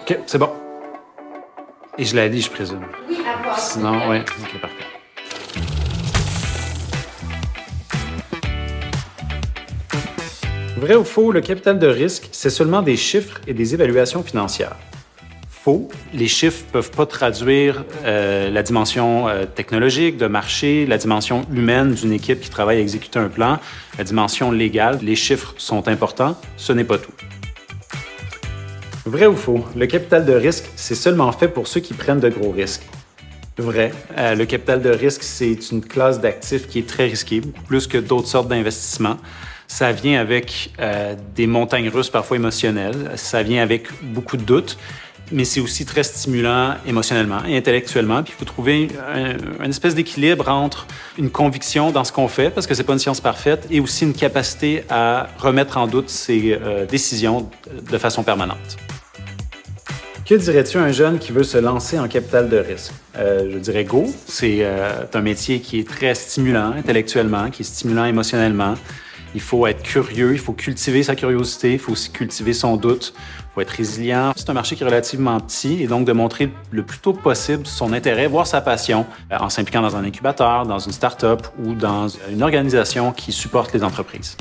OK, c'est bon. Et je l'ai dit, je présume. Oui, à voir. Sinon, oui. OK, parfait. Vrai ou faux, le capital de risque, c'est seulement des chiffres et des évaluations financières. Faux, les chiffres ne peuvent pas traduire la dimension technologique, de marché, la dimension humaine d'une équipe qui travaille à exécuter un plan, la dimension légale. Les chiffres sont importants, ce n'est pas tout. Vrai ou faux, le capital de risque, c'est seulement fait pour ceux qui prennent de gros risques. Vrai. Le capital de risque, c'est une classe d'actifs qui est très risquée, beaucoup plus que d'autres sortes d'investissements. Ça vient avec des montagnes russes parfois émotionnelles, ça vient avec beaucoup de doutes, mais c'est aussi très stimulant émotionnellement et intellectuellement. Puis il faut trouver une espèce d'équilibre entre une conviction dans ce qu'on fait, parce que c'est pas une science parfaite, et aussi une capacité à remettre en doute ses décisions de façon permanente. Que dirais-tu à un jeune qui veut se lancer en capital de risque? Je dirais go. C'est un métier qui est très stimulant intellectuellement, qui est stimulant émotionnellement. Il faut être curieux, il faut cultiver sa curiosité, il faut aussi cultiver son doute, il faut être résilient. C'est un marché qui est relativement petit et donc de montrer le plus tôt possible son intérêt, voire sa passion, en s'impliquant dans un incubateur, dans une start-up ou dans une organisation qui supporte les entreprises.